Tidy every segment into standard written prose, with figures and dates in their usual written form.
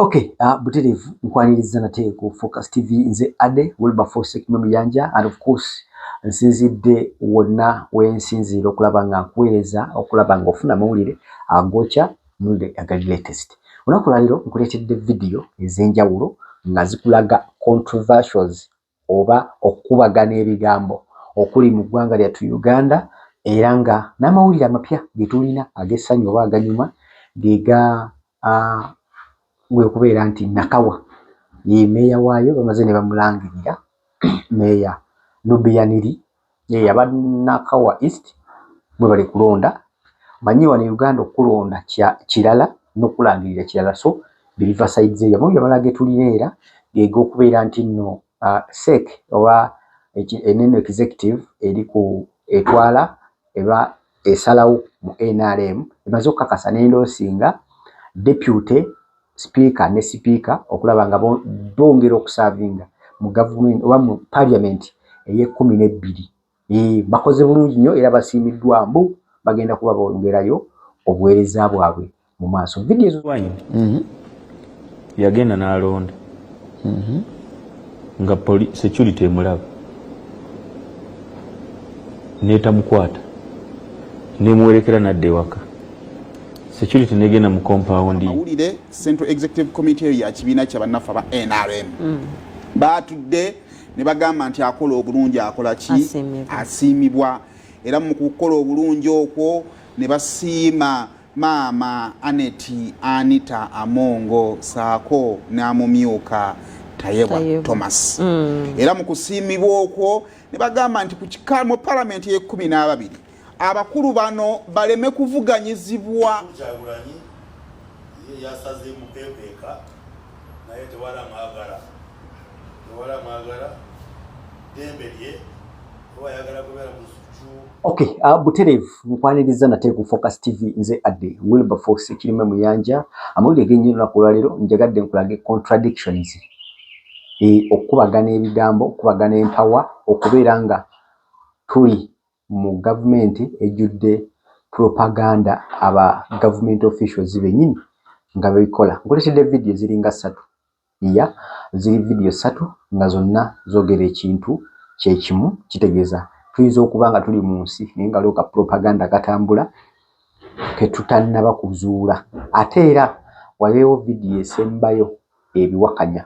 Okay, Buterevu nkwaniriza nate ku Focus TV nze Ade Wilberforce Kimemuyanja, and of course nsinzidde wonna wensinzira okulaba nga nkuweereza okulaba nga ofuna mawulire agokya mawulire agali latest. Olunaku lwaleero nkuleetedde video ez'enjawulo nga zikulaga controversials oba okubagana ebigambo okuli mu ggwanga lyattu Uganda, era nga n'amawulire amapya ge tulina ag'essanyu oba aganyuma gega okubeera nti Nakawa ye meeya waayo bamaze ne bamulangirira meeya Nubiyaniri ye aba Nakawa East mwe bali kulonda. Manyi wano Uganda okulonda kirala n'okulangirira kirala, so biliva sides eyo amawulire amalala ge tulina era gega okubeera nti nno SEC oba eneno executive eri ku etwala eba esalawo mu NRM emaze okukakasa n'endoosinga deputy speaker ne speaker okulaba nga bongera okusavinga mu government oba mu parliament eye 12 bakoze bulungi nnyo era basiimiddwa mbu bagenda kuba bongerayo obuweereza bwabwe mu maaso. Video zwanyu yagenda n'alonda nga security emulaba n'etamukwata nemuwerekera nadde ewaka. Security negenda mu compound mawulire Central Executive Committee ya kibiina ky'abannaffe ba NRM baatudde ne bagamba nti akola obulungi akola ki asiimibwa, era mu kukola obulungi okwo ne basiima maama Anita Amongo saako n'amumyuka Tayewa Thomas. Era mu kusiimibwa okwo ne bagamba nti mu parliament ye 12 abakulu bano baleme kuvuganyizibwa Kyagulanyi yasaze mu pepeka naye tewala mwagala dembelye wayagala kubera musuchu. Okay, Buterevu nkwaniriza nate ku Focus TV nze Ade Wilberforce Kimemuyanja, amawulire g'ennyini olunaku lwaleero njagadde nkulage contradictions okubagana ebigambo, okubagana empawa, okubeera nga tuli mu government ejjudde propaganda aba government officials bennyini nga bebikola. Nkuleetedde video ziringa 3 ziri video 3 nga zonna zoogera ekintu kyekimu, kitegeeza tuyinza okuba nga tuli mu nsi naye nga looka propaganda katambula ke tutannaba kuzuula, ate era waliwo video esembayo ebiwakanya.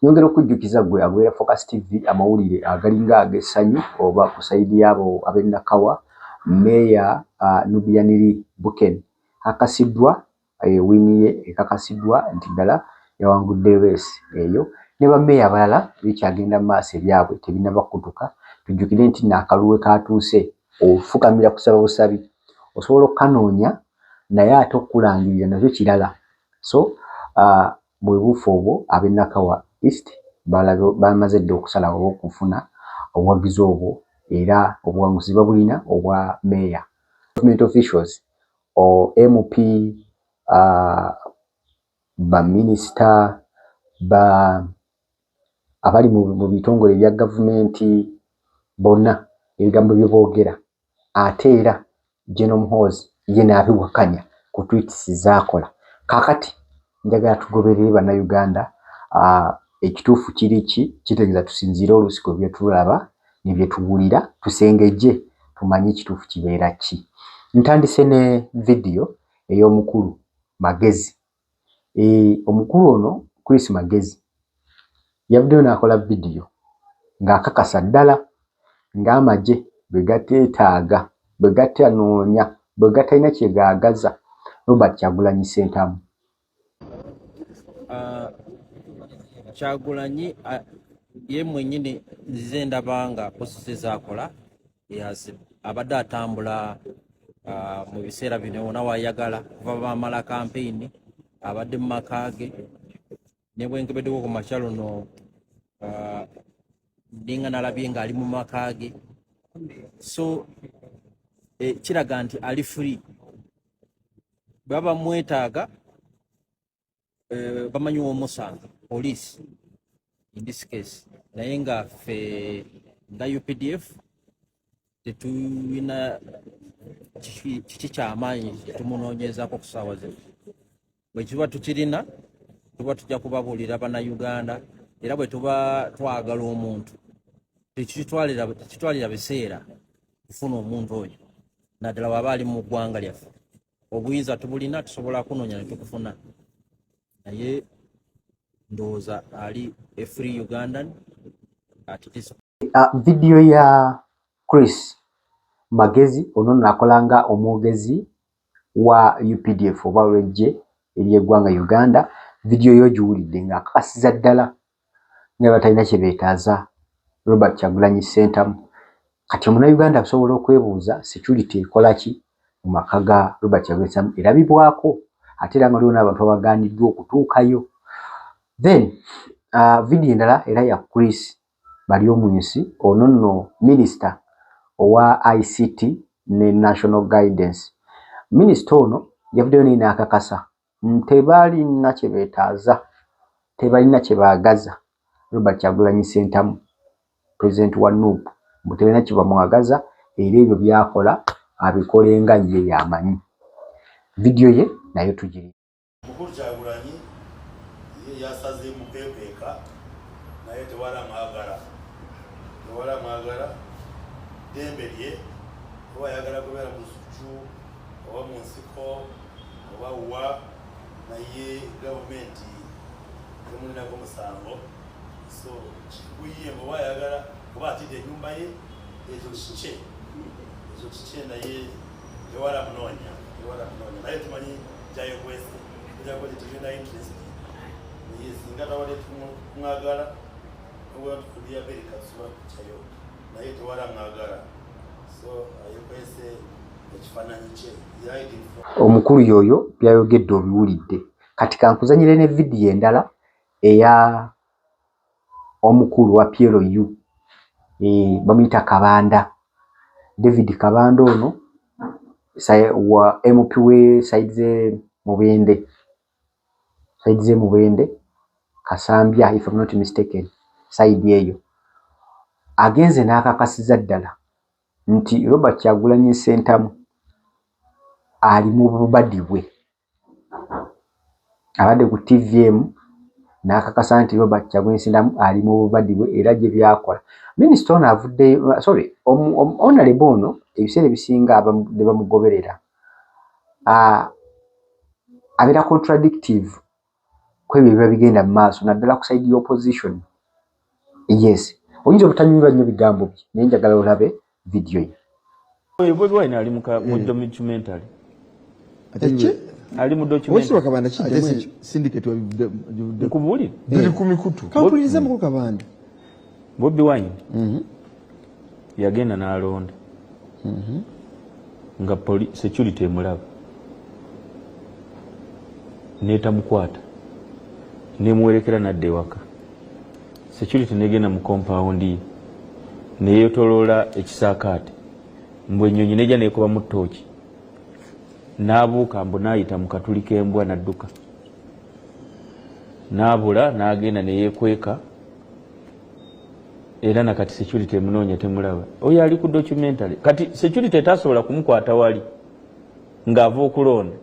Nyongera okujjukiza gwe agwera Focus TV amawulire agalinga ag'essanyu oba ku sayidi yabo ab'e Nakawa meeya Nubiyaniri Buken akasiddwa wini ye ekakasiddwa nti ddala yawangudde race eyo, ne bammeeya abalala bikyagenda mu maaso ebyabwe tebinaba kutuka. Tujjukire nti n'akaluwe katuuse ofukamira kusaba busabi osobola okukanoonya naye ate okulangirira nakyo kirala. So bwe buufu obwo ab'e Nakawa East bamaze dde okusalawo okufuna obuwagizi obwo, era obuwanguzi babulina obwa meeya. Government officials o MP ba minister abali mu bitongole ebya gavumenti bonna ebigambo bye boogera, ate era General Muhoozi ye n'abiwakanya ku tweets z'akola. Kaakati njagala tugoberere bannayuganda ekituufu kiri ki, kitegeeza tusinziire oluusi ku bye tulaba ne bye tuwulira, tusengejje tumanye ekituufu kibeera ki. Ntandise ne video ey'omukulu Magezi. Omukulu ono Chris Magezi yavuddeyo n'akola video ng'akakasa ddala ng'amagye bwe gateetaaga, bwe gatanoonya, bwe gatalina kye gaagaza Robert Kyagulanyi Ssentamu. Kyagulanyi ye mwennyini nzize ndaba nga posisi z'akola abadde atambula mu biseera bino wona wayagala kuva bamala kampeyini abadde mu maka ge, ne bwe nkebeddewo ku makya luno ndinga nalabye ng'ali mu maka ge, so kiraga nti ali free. Baba mwetaaga bamanyi omusanga police in this case, naye nga ffe nga UPDF tetulina kiki kyamaanyi tumunoonyezaako ku ssaawa zino. Bwe kiba tukirina tuba tujja kubabuulira bannayuganda era bwe tuba twagala omuntu tekitwalira biseera kufuna omuntu oyo naddala waba ali mu ggwanga lyaffe obuyinza tubulina tusobola kunoonya ne tukufuna naye ndowooza ali a free Ugandan at this video ya Chris Magezi ono nakolanga omwogezi wa UPDF oba lwejje ery'eggwanga Uganda. Video yo giwulidde ng'akakasiza ddala nga batalina kye beetaaza Robert Kyagulanyi Ssentamu. Kati Omunnayuganda asobola okwebuuza security ekola ki mu maka ga Robert Kyagulanyi Ssentamu erabibwako ate era nga waliwo n'abantu abaganiddwa okutuukayo. Then video endala era ya Chris Baryomunsi ono nno Minister owa ICT ne National Guidance. Minister ono yavuddeyo n'akakasa tebalina kye beetaaza, tebalina kye baagaza Robert Kyagulanyi Ssentamu, President wa NUP, mbu tebalina kye bamwagaza era ebyo byakola abikolenga ye yamanyi. Video ye nayo tugiri. Mukulu Kyagulanyi ye yasazeemu kwekweka naye tewala mwagala dembe lye oba ayagala kubeera mu Ssuucu oba mu nsiko oba wa naye gavumenti emulinako omusango so kikuyiye oba ayagala oba atidde ennyumba ye ekyo kike naye tewala munoonya naye tumanyi gyayokwese ejakoze tegenda interest naye singa tawale tumwagala oba tukulya Amerika tusobola kukyayo naye tewala mwagala so ayokwese ekifaananyi kye. Omukulu yoyo byayogedde obiwulidde. Kati kankuzanyire ne vidiyo endala eya omukulu wa PLU bamuyita Kabanda, David Kabanda ono wa MP we side ze Mubende Kasambya if I'm not mistaken side eyo agenze n'akakasiza ddala nti Robert Kyagulanyi Ssentamu ali mu bubadibwe. Abadde ku TVM n'akakasa nti Robert Kyagulanyi Ssentamu ali mu bubadibwe era gye byakola. Minisita ono avudde Honorable ono ebiseera ebisinga ne bamugoberera abeera contradictive kwebyo biba bigenda mu maaso naddala ku side y'opposition. Yes, oyinza obutanyumirwa nnyo bigambo bye naye njagala olabe video ye. Bobi Wine ali mu documentary. Ali mu documentary. Wesi Kabanda kidde syndicate wa kubuli. Bili kumikutu. Kampuliriza mu Kabanda. Bobi Wine. Yagenda n'alonda. Nga security emulaba. N'etamukwata. N'emuwerekera n'adda ewaka. Security negenda mu compound ye. N'eyotoloola ekisaakaate. Mbwe ennyonyi nejja neekuba mu ttooki. N'abuuka mbu n'ayita mu katuli k'embwa n'adduka. N'abula n'agenda ne yeekweka era nakati security emunoonya temulaba. Oyo ali ku documentary. Kati security etasobola kumukwata wali ng'ava okulonda.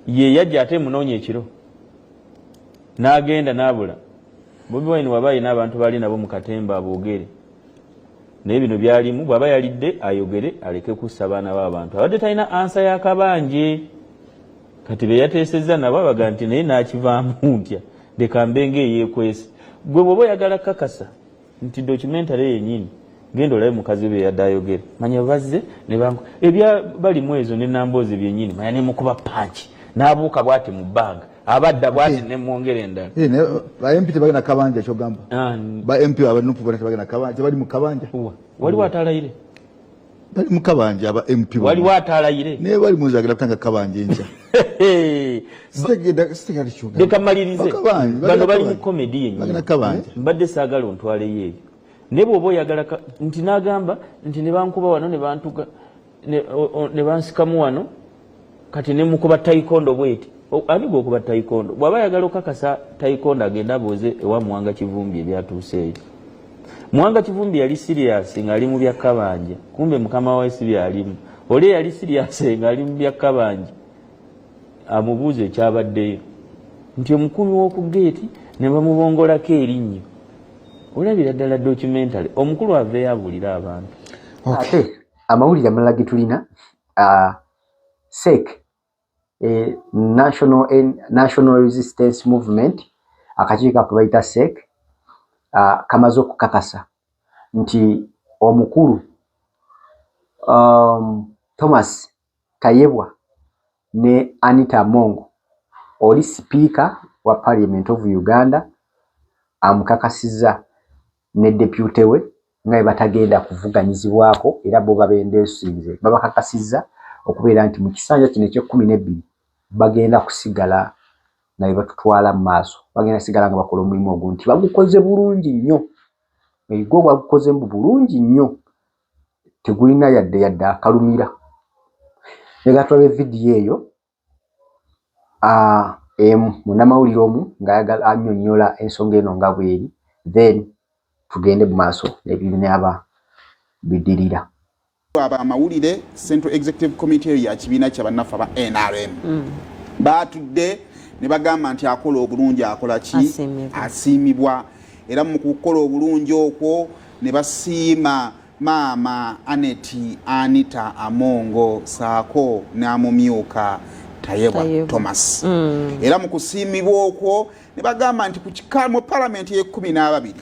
Ye yajja ate emunoonya ekiro. N'agenda n'abula. Bobi Wine waba alina abantu bali nabo mu katemba aboogere. Naye bino byalimu bw'aba yalidde ayogere aleke kussa abaana b'abantu. Abadde talina ansa ya kabanje. Kati be yateesezza nabo abaga nti naye n'akivaamu ntya. Leka mbe ng'eyeekwese. Gwe bw'oba oyagala kakasa nti documentary yennyini genda olabe mukazi be yadde ayogera. Manya bazze ne bangu. Ebya balimu ezo ne Namboozi byennyini manya ne mukuba panchi. N'abuuka bw'ati mu bbanga. Abadda bw'ati ne mwongera endala. Ba MP tebagenda kabanja kyogamba. Ba MP abanupu bonna tebagenda kabanja bali mu kabanja. Waliwo atalayire. Bali mu kabanja aba MP. Waliwo atalayire. Ne bali muzagira kutanga kabanja encha. Sitegera kyogamba. Bekamalirize. Bano bali mu comedy yennyini. Bagenda kabanja. Mbadde saagala ontwale yeeyo. Ne bw'oba oyagala nti n'agamba nti ne bankuba wano ne bantuga ne bansikamu wano kati ne mukuba taekwondo bweti. Ani gwokuba taekwondo bw'aba ayagala okakasa taekwondo agenda abooze ewa Mwanga Kivumbi ebyatuuseeyo. Mwanga Kivumbi yali serious ng'ali mu bya kabanja, kumbe mukama we si byalimu. Oli yali serious ng'ali mu bya kabanja, amubuuze ekyabaddeyo nti omukumi w'oku geeti ne bamubongolako erinnyo. Olabira ddala documentary omukulu aveeyo abulira abantu. Ate amawulire amalala ge tulina SEC, National Resistance Movement, akakiiko ako bayita SEC, kamaze okukakasa nti omukulu Thomas Tayebwa ne Anita Amongo oli speaker wa Parliament of Uganda amukakasiza ne deputy we nga batagenda kuvuganyizibwako era bo babendesinze babakakasiza okubeera nti mu kisanja kino ekye12 bagenda kusigala naye batutwala mu maaso, bagenda sigala nga bakola omulimu ogwo nti bagukoze bulungi nnyo, ego bagukoze bulungi nnyo, tegulina yadde akalumira. Negatwabe vidiyo eyo munnamawulire omu ng'ayagala annyonnyola ensonga eno nga bweri, then tugende mu maaso n'ebinyaba bidirira. Amawulire Central Executive Committee ya kibiina ky'abannafu aba NRM baatudde ne bagamba nti akola obulungi akola ki asiimibwa, era mu kukola obulungi okwo ne basiima maama Anita Amongo saako n'amumyuka Tayebwa Thomas. Era mu kusiimibwa okwo ne bagamba nti ku kika mu Parliament ye12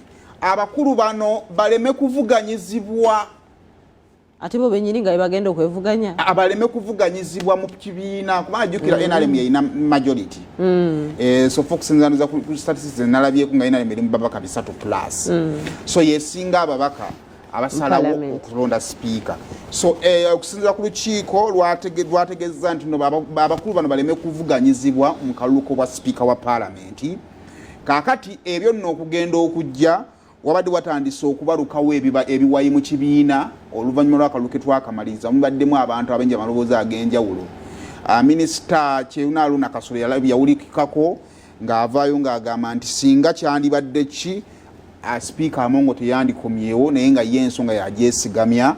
abakulu bano baleme kuvuganyizibwa. Ate bo benyini nga bagenda okwevuganya abaleme kuvuganyizibwa mu kibiina kubanga jukira NRM yina majority. So Fox nzaniza ku statistics nalabye ku nga NRM eri babaka 3+. So yesinga ababaka abasalawo okulonda speaker. So okusinza ku lukiiko lwategeza nti no abakulu bano baleme kuvuganyizibwa mu kaluko bwa speaker wa parliament. Kakati ebyo nno okugenda okujja wabadde watandise okubalukawo ebiwayi mu kibiina oluvannyuma lw'akaluke twakamaliza mubaddemu abantu abenja amaloboozi ag'enjawulo. Minisita Kyewunaaluna Kasolo yawulikikako ng'avaayo ng'agamba nti singa kyandibadde ki Speaker Amongo teyandikomyewo naye nga ye ensonga yagyesigamya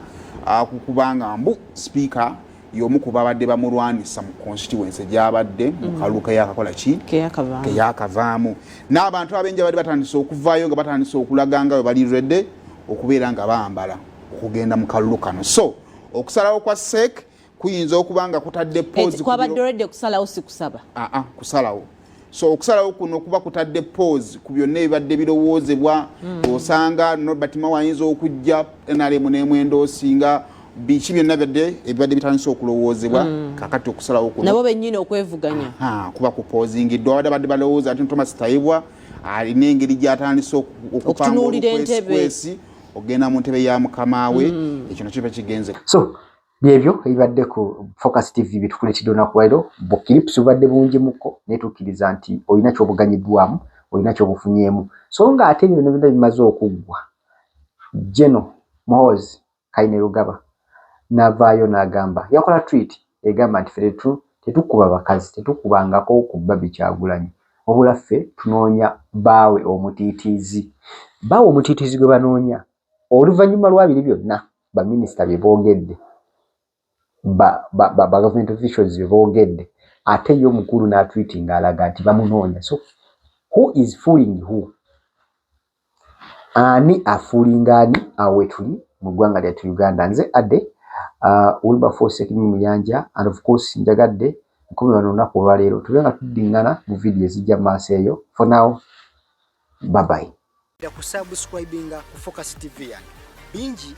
kubanga mbu Speaker y'omu ku babadde bamulwanisa mu constituency gy'abadde mu kaluka yakakola ki keyakavaamu. N'abantu abenja bali batandise okuvaayo nga batandise okulaga nga bali ready okubeera nga bambala okugenda mu kalulu kano. So okusalawo kwa SEC kuyinza okubanga kutadde pause kwabadde ready kusalawo si kusaba kusalawo. So okusalawo kuno kuba kutadde pause ku byonna ebibadde birowoozebwa. Osanga Norbert Mao ayinza okujja NRM n'emwendo osinga biki byonna ebibadde bitandise okulowoozebwa. Kakati okusalawo kuno nabo bennyini okwevuganya kuba kupozingiddwa abadde balowooza ati Thomas Tayebwa alina engeri gy'atandise okutunuulira entebe ogenda mu ntebe ya mukama we. Ekyo nakyo kigenze. So byebyo ebibadde ku Focus TV bitukuletedde olunaku lwaleero bukiripusi bubadde bungi muko netukkiriza nti olina kyobuganyiddwamu olina kyobufunyeemu so nga ate ebyo byonna bimaze okuggwa General Muhoozi Kainerugaba n'avaayo n'agamba yakola tweet egamba nti ffe tetukuba bakazi tetukubangako kubba Kyagulanyi wabula ffe tunoonya baawe omutiitiizi gwe banoonya oluvannyuma lwabiri byonna baminisita bye boogedde ba government officials bye boogedde ate ye omukulu n'atweetinga alaga nti bamunoonya. So who is fooling who? Ani afuulinga ani awe tuli mu ggwanga lyattu Uganda. Nze adde Wilberforce Ekirimu Muyanja and of course njagadde nkume bano olunaku olwaleero tube nga tuddiŋŋana mu vidiyo ezijja maaso eyo. For now, bye bye. Kusubscribinga ku Focus TV yange bingi